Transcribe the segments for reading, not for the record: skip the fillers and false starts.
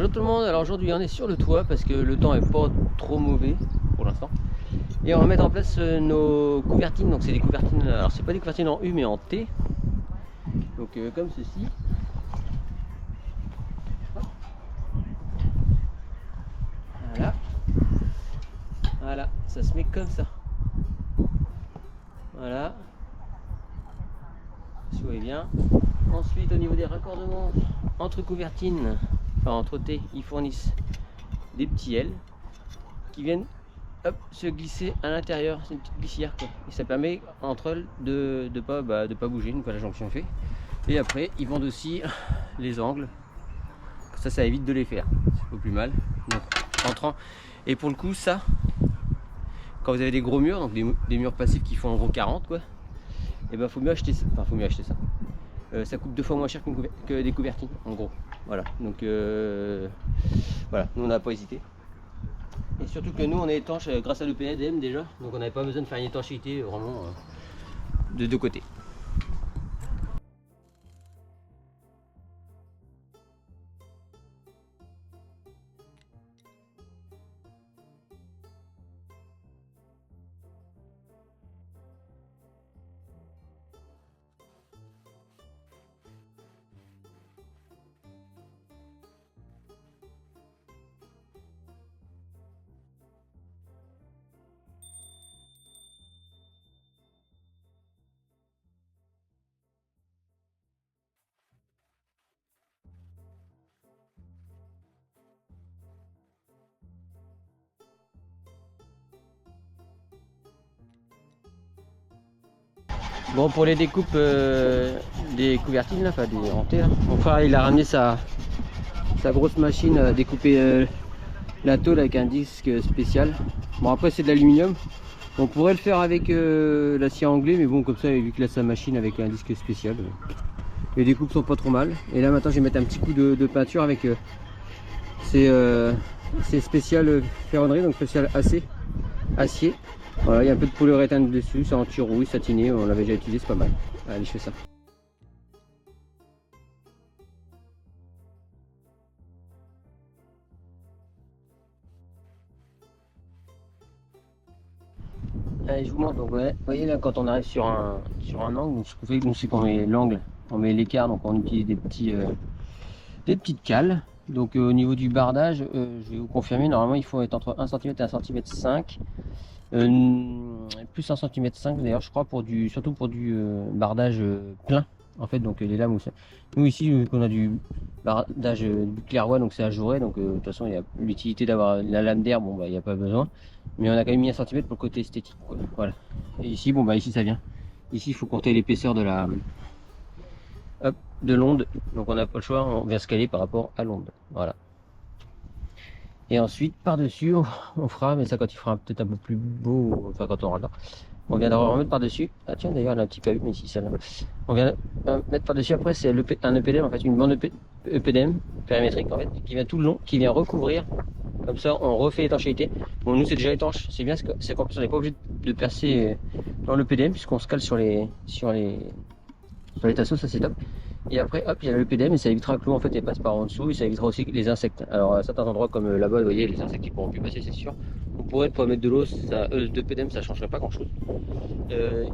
Bonjour tout le monde, alors aujourd'hui on est sur le toit parce que le temps est pas trop mauvais pour l'instant. Et on va mettre en place nos couvertines, donc c'est des couvertines, alors c'est pas des couvertines en U mais en T. Donc comme ceci. Voilà. Voilà, ça se met comme ça. Voilà. Si vous voyez bien. Ensuite au niveau des raccordements entre couvertines, enfin entre T, ils fournissent des petits L qui viennent hop, se glisser à l'intérieur. C'est une petite glissière quoi. Et ça permet entre elles de pas bouger une fois la jonction faite. Et après ils vendent aussi les angles. Ça évite de les faire. C'est pas plus mal. Donc entrant. Et pour le coup ça, quand vous avez des gros murs, donc des murs passifs qui font en gros 40 quoi, et ben faut mieux acheter ça. Enfin faut mieux acheter ça. Ça coûte 2 fois moins cher que des couvertines en gros. Voilà. Donc voilà, nous on n'a pas hésité. Et surtout que nous on est étanche grâce à l'EPDM déjà, donc on n'avait pas besoin de faire une étanchéité vraiment de deux côtés. Bon, pour les découpes des couvertines là, enfin des hantés là, mon frère il a ramené sa grosse machine à découper la tôle avec un disque spécial. Bon après c'est de l'aluminium, on pourrait le faire avec l'acier anglais, mais bon comme ça vu qu'il a sa machine avec un disque spécial, les découpes sont pas trop mal. Et là maintenant je vais mettre un petit coup de peinture avec c'est spécial ferronnerie, donc spécial acier. Voilà, il y a un peu de polyuréthane dessus, c'est anti-rouille, satiné, on l'avait déjà utilisé, c'est pas mal. Allez, je fais ça. Allez, je vous montre. Donc, ouais, vous voyez là, quand on arrive sur un angle, donc, ce qu'on fait, c'est qu'on met l'angle, on met l'écart, donc on utilise des petites cales. Donc au niveau du bardage, je vais vous confirmer, normalement il faut être entre 1 cm et 1 cm 5. Plus 1 cm 5 d'ailleurs je crois, surtout pour du bardage plein en fait, donc les lames aussi. Nous ici on a du bardage clairvoie, donc c'est ajouré, donc de toute façon il y a l'utilité d'avoir la lame d'air, bon bah il n'y a pas besoin, mais on a quand même mis 1 cm pour le côté esthétique quoi. Voilà. Et ici bon bah ici ça vient, ici il faut compter l'épaisseur de la de l'onde, donc on n'a pas le choix, on vient se caler par rapport à l'onde. Voilà. Et ensuite par dessus on fera, mais ça quand il fera peut-être un peu plus beau, enfin quand on aura le temps, on viendra remettre par dessus. Ah tiens d'ailleurs elle a un petit peu, mais ici celle-là on vient mettre par dessus. Après c'est un EPDM en fait, une bande EPDM périmétrique en fait, qui vient tout le long, qui vient recouvrir, comme ça on refait l'étanchéité. Bon nous c'est déjà étanche, c'est bien, c'est qu'en plus on n'est pas obligé de percer dans l'EPDM puisqu'on se cale sur les tasseaux, ça c'est top. Et après hop il y a le PDM et ça évitera que l'eau en fait elle passe par en dessous, et ça évitera aussi les insectes. Alors à certains endroits comme là-bas vous voyez les insectes ils pourront plus passer, c'est sûr. On pourrait mettre de l'eau, de PDM ça changerait pas grand chose.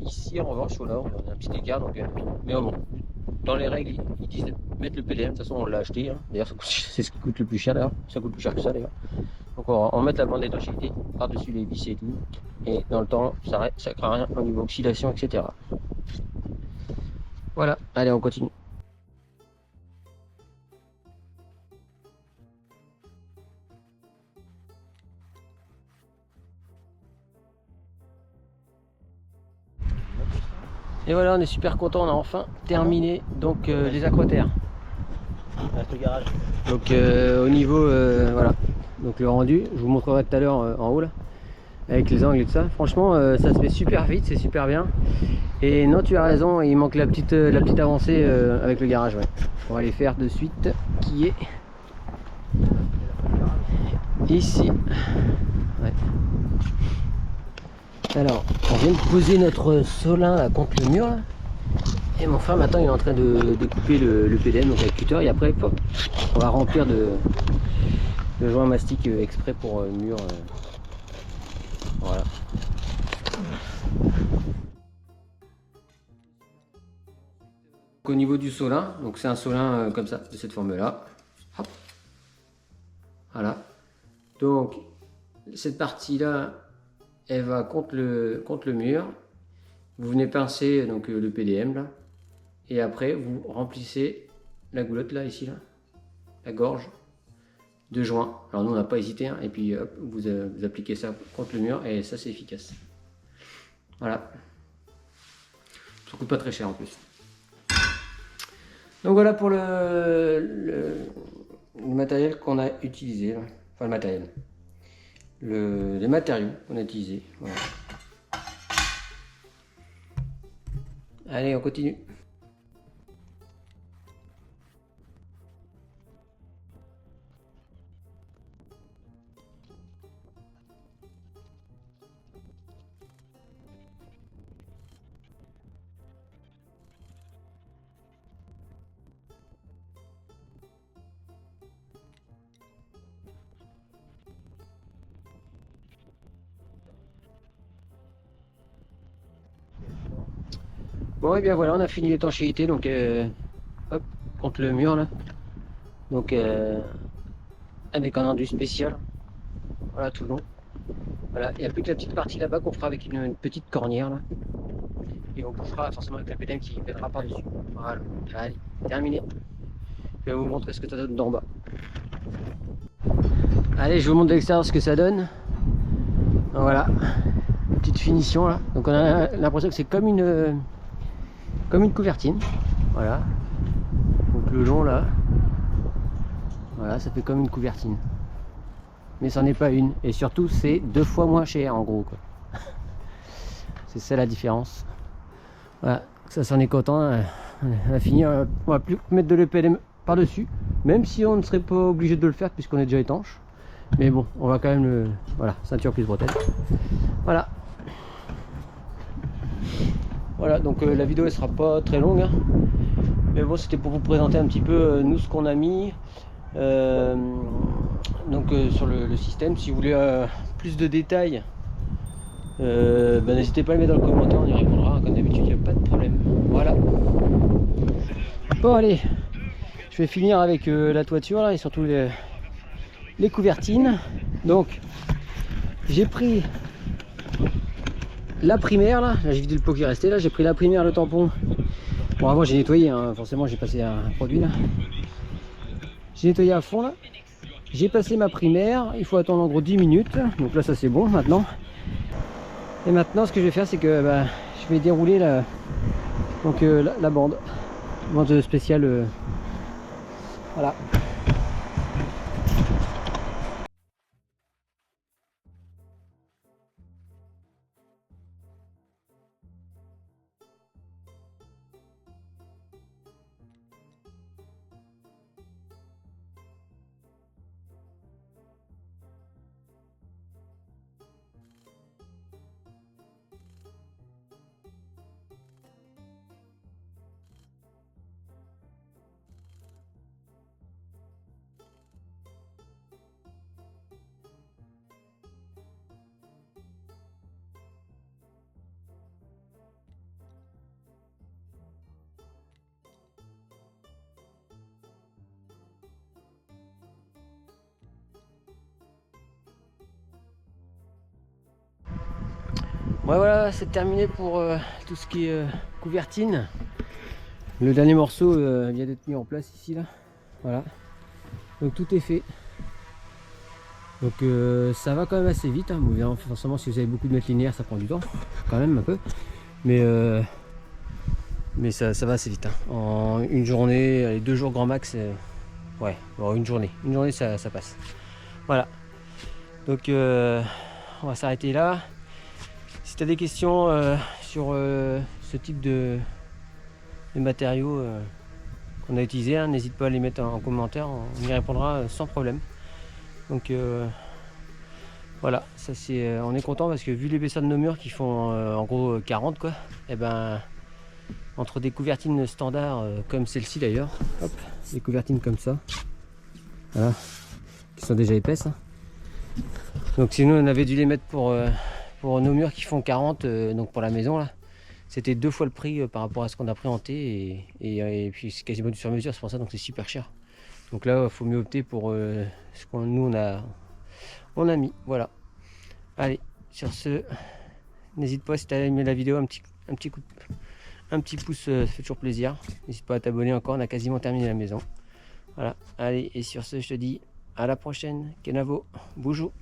Ici en revanche voilà, on a un petit écart, donc mais bon dans les règles ils disent de mettre le PDM, de toute façon on l'a acheté hein. D'ailleurs c'est ce qui coûte le plus cher d'ailleurs, ça coûte plus cher que ça d'ailleurs. Donc on va mettre la bande d'étanchéité par dessus les vis et tout, et dans le temps ça craint rien au niveau oxydation etc. Voilà, allez on continue. Et voilà, on est super content, on a enfin terminé donc les aquaterres. Reste le garage. Donc au niveau voilà, donc le rendu, je vous montrerai tout à l'heure en haut là, avec les angles et tout ça. Franchement ça se fait super vite, c'est super bien. Et non, tu as raison, il manque la petite avancée avec le garage, ouais. On va les faire de suite, qui est ici. Ouais. Alors, on vient de poser notre solin là contre le mur là. Et mon frère maintenant il est en train de découper le PDM donc avec cutter et après hop, on va remplir de joints mastic exprès pour le mur. Voilà. Au niveau du solin, donc c'est un solin comme ça, de cette forme là. Hop. Voilà. Donc cette partie là, elle va contre le mur. Vous venez pincer donc le PDM là. Et après vous remplissez la goulotte là, ici là, la gorge de joints. Alors nous on n'a pas hésité, hein, et puis hop, vous appliquez ça contre le mur et ça c'est efficace. Voilà. Ça coûte pas très cher en plus. Donc voilà pour le matériel qu'on a utilisé. Là. Enfin le matériel. Les matériaux qu'on a utilisés. Voilà. Allez, on continue. Bon et bien voilà, on a fini l'étanchéité donc hop, contre le mur là. Donc avec un enduit spécial. Voilà tout le long. Voilà, il n'y a plus que la petite partie là-bas qu'on fera avec une petite cornière là. Et on bouffera forcément avec la PDM qui pètera par-dessus. Voilà, allez, terminé. Je vais vous montrer ce que ça donne d'en bas. Allez, je vous montre de l'extérieur ce que ça donne. Donc, voilà, petite finition là. Donc on a l'impression que c'est comme une couvertine. Voilà. Donc le long là. Voilà, ça fait comme une couvertine. Mais c'en est pas une. Et surtout c'est 2 fois moins cher en gros quoi. C'est ça la différence. Voilà, ça s'en est content. On a fini. On va plus mettre de l'EPLM par-dessus. Même si on ne serait pas obligé de le faire puisqu'on est déjà étanche. Mais bon, on va quand même le... Voilà, ceinture plus bretelle. Voilà. Voilà, donc la vidéo elle sera pas très longue. Hein. Mais bon, c'était pour vous présenter un petit peu nous ce qu'on a mis. Donc sur le système. Si vous voulez plus de détails, n'hésitez pas à le mettre dans le commentaire, on y répondra. Comme d'habitude, il n'y a pas de problème. Voilà. Bon, allez. Je vais finir avec la toiture là et surtout les couvertines. Donc j'ai pris la primaire là, j'ai vidé le pot qui restait là, j'ai pris la primaire, le tampon. Bon avant j'ai nettoyé, hein. Forcément j'ai passé un produit là. J'ai nettoyé à fond là. J'ai passé ma primaire, il faut attendre en gros 10 minutes. Donc là ça c'est bon maintenant. Et maintenant ce que je vais faire c'est que je vais dérouler la bande spéciale. Voilà. Ouais, voilà, c'est terminé pour tout ce qui est couvertine. Le dernier morceau vient d'être mis en place ici là. Voilà. Donc tout est fait. Donc ça va quand même assez vite. Hein. Bon, forcément si vous avez beaucoup de mètres linéaires ça prend du temps. Quand même un peu. Mais ça va assez vite. Hein. En une journée, allez, 2 jours grand max. Ouais, bon, une journée. Une journée ça passe. Voilà. Donc on va s'arrêter là. Si tu as des questions sur ce type de matériaux qu'on a utilisé, hein, n'hésite pas à les mettre en commentaire, on y répondra sans problème. Donc voilà, ça on est content parce que vu l'épaisseur de nos murs qui font en gros 40 quoi, et ben entre des couvertines standards comme celle-ci d'ailleurs. Hop, des couvertines comme ça. Voilà, qui sont déjà épaisses. Hein. Donc sinon on avait dû les mettre pour nos murs qui font 40, donc pour la maison là. C'était 2 fois le prix par rapport à ce qu'on a présenté et puis c'est quasiment du sur-mesure, c'est pour ça donc c'est super cher. Donc là il faut mieux opter pour ce qu'on nous on a mis. Voilà. Allez, sur ce, n'hésite pas si tu as aimé la vidéo, un petit pouce, ça fait toujours plaisir. N'hésite pas à t'abonner encore, on a quasiment terminé la maison. Voilà, allez, et sur ce, je te dis à la prochaine. Kenavo, bonjour.